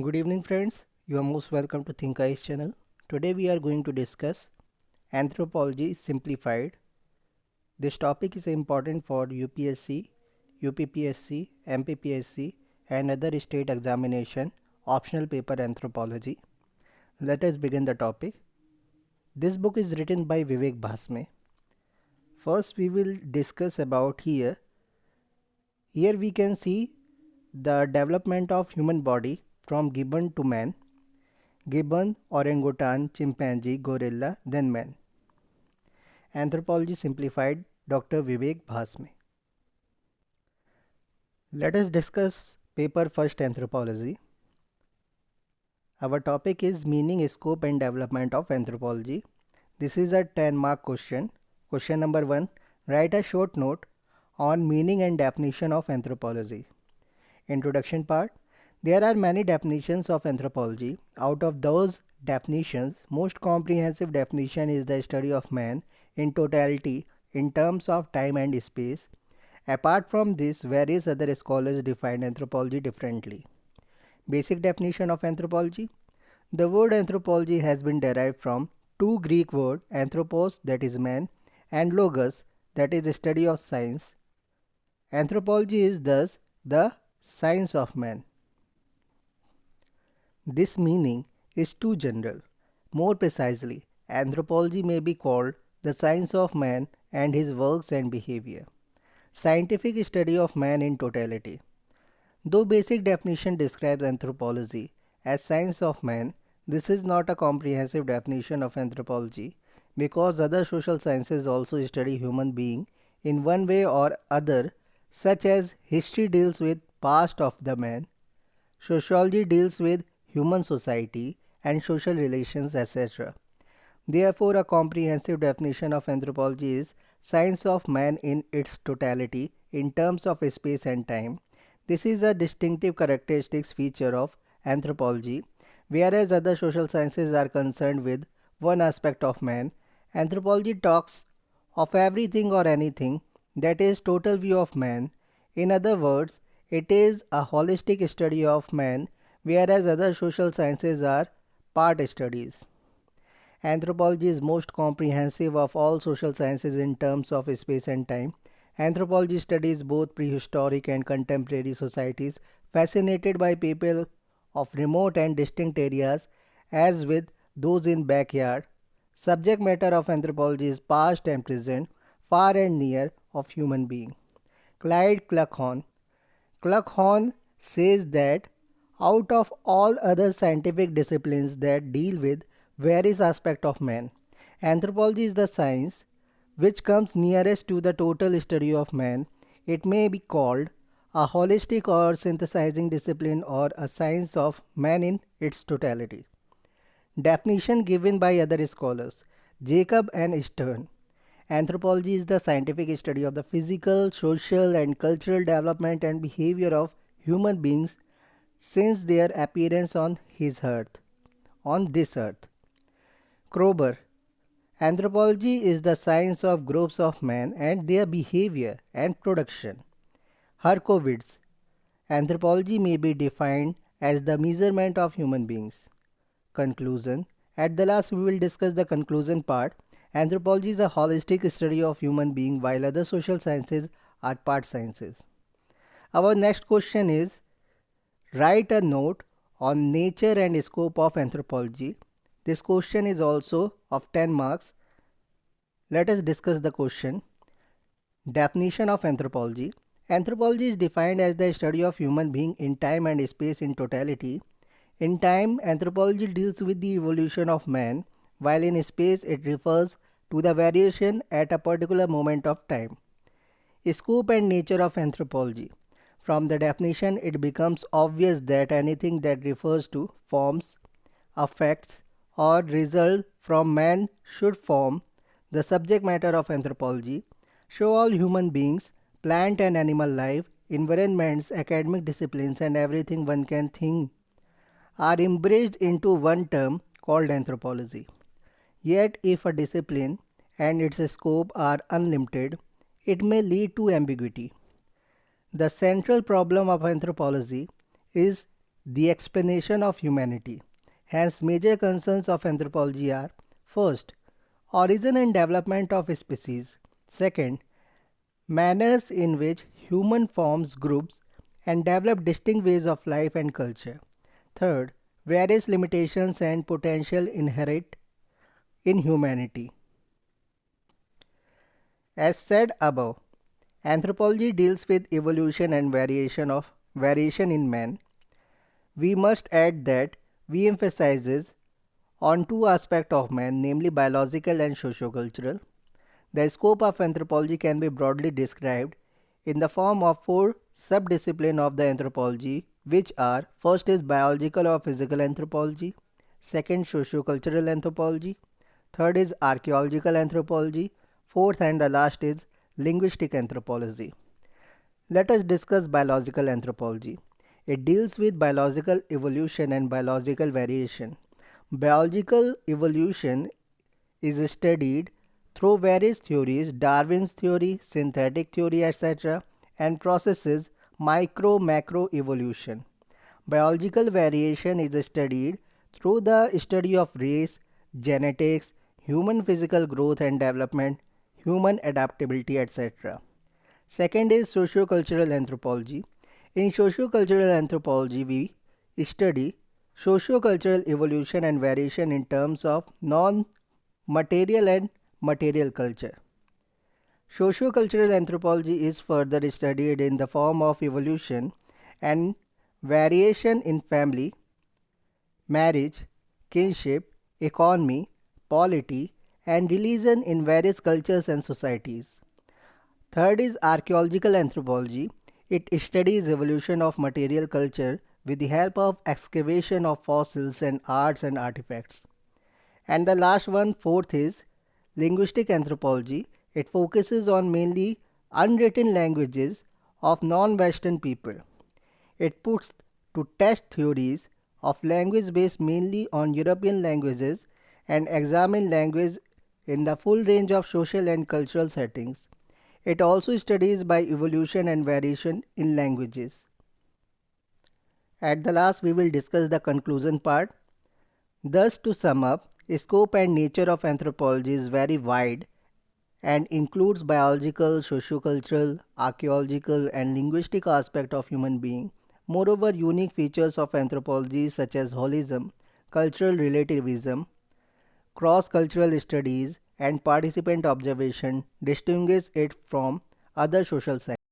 Good evening friends, you are most welcome to Think Ice channel. Today we are going to discuss Anthropology Simplified. This topic is important for UPSC, UPPSC, MPPSC and other state examination optional paper Anthropology. Let us begin the topic. This book is written by Vivek Bhasme. First we will discuss about here. Here we can see the development of human body from gibbon to man. Gibbon, orangutan, chimpanzee, gorilla, then man. Anthropology Simplified, Dr. Vivek Bhasme. Let us discuss paper first Anthropology. Our topic is meaning, scope and development of anthropology. This is a 10-mark question. Question number 1. Write a short note on meaning and definition of anthropology. Introduction part. There are many definitions of anthropology. Out of those definitions, most comprehensive definition is the study of man in totality in terms of time and space. Apart from this, various other scholars define anthropology differently. Basic definition of anthropology. The word anthropology has been derived from two Greek words, anthropos, that is man, and logos, that is study of science. Anthropology is thus the science of man. This meaning is too general. More precisely, anthropology may be called the science of man and his works and behavior. Scientific study of man in totality. Though basic definition describes anthropology as science of man, this is not a comprehensive definition of anthropology because other social sciences also study human being in one way or other, such as history deals with past of the man, sociology deals with human society and social relations, etc. Therefore, a comprehensive definition of anthropology is science of man in its totality in terms of space and time. This is a distinctive characteristic feature of anthropology, whereas other social sciences are concerned with one aspect of man. Anthropology talks of everything or anything, that is total view of man. In other words, it is a holistic study of man, whereas other social sciences are part studies. Anthropology is most comprehensive of all social sciences in terms of space and time. Anthropology studies both prehistoric and contemporary societies, fascinated by people of remote and distinct areas as with those in backyard. Subject matter of anthropology is past and present, far and near of human being. Clyde Cluckhorn. Cluckhorn says that out of all other scientific disciplines that deal with various aspects of man, anthropology is the science which comes nearest to the total study of man. It may be called a holistic or synthesizing discipline or a science of man in its totality. Definition given by other scholars. Jacob and Stern. Anthropology is the scientific study of the physical, social and cultural development and behavior of human beings since their appearance on this earth. Kroeber. Anthropology is the science of groups of men and their behavior and production. Herkowitz. Anthropology may be defined as the measurement of human beings. Conclusion. At the last we will discuss the conclusion part. Anthropology is a holistic study of human being while other social sciences are part sciences. Our next question is, write a note on nature and scope of anthropology. This question is also of 10 marks. Let us discuss the question. Definition of anthropology. Anthropology is defined as the study of human being in time and space in totality. In time, anthropology deals with the evolution of man, while in space it refers to the variation at a particular moment of time. Scope and nature of anthropology. From the definition, it becomes obvious that anything that refers to forms, affects, or result from man should form the subject matter of anthropology. Show all human beings, plant and animal life, environments, academic disciplines, and everything one can think are embraced into one term called anthropology. Yet, if a discipline and its scope are unlimited, it may lead to ambiguity. The central problem of anthropology is the explanation of humanity. Hence, major concerns of anthropology are: first, origin and development of species; second, manners in which human forms groups and develop distinct ways of life and culture; third, various limitations and potential inherent in humanity. As said above, anthropology deals with evolution and variation in man. We must add that we emphasizes on two aspects of man, namely biological and sociocultural. The scope of anthropology can be broadly described in the form of four subdisciplines of the anthropology, which are: first is biological or physical anthropology, second sociocultural anthropology, third is archaeological anthropology, fourth and the last is linguistic anthropology. Let us discuss biological anthropology. It deals with biological evolution and biological variation. Biological evolution is studied through various theories: Darwin's theory, synthetic theory, etc., and processes micro-macro evolution. Biological variation is studied through the study of race, genetics, human physical growth and development, human adaptability, etc. Second is sociocultural anthropology. In sociocultural anthropology, we study sociocultural evolution and variation in terms of non-material and material culture. Sociocultural anthropology is further studied in the form of evolution and variation in family, marriage, kinship, economy, polity, and religion in various cultures and societies. Third is archaeological anthropology. It studies evolution of material culture with the help of excavation of fossils and arts and artifacts. And the last one, fourth, is linguistic anthropology. It focuses on mainly unwritten languages of non-Western people. It puts to test theories of language based mainly on European languages and examine language in the full range of social and cultural settings. It also studies by evolution and variation in languages. At the last, we will discuss the conclusion part. Thus, to sum up, scope and nature of anthropology is very wide and includes biological, sociocultural, archaeological, and linguistic aspects of human being. Moreover, unique features of anthropology such as holism, cultural relativism, cross-cultural studies, and participant observation distinguish it from other social sciences.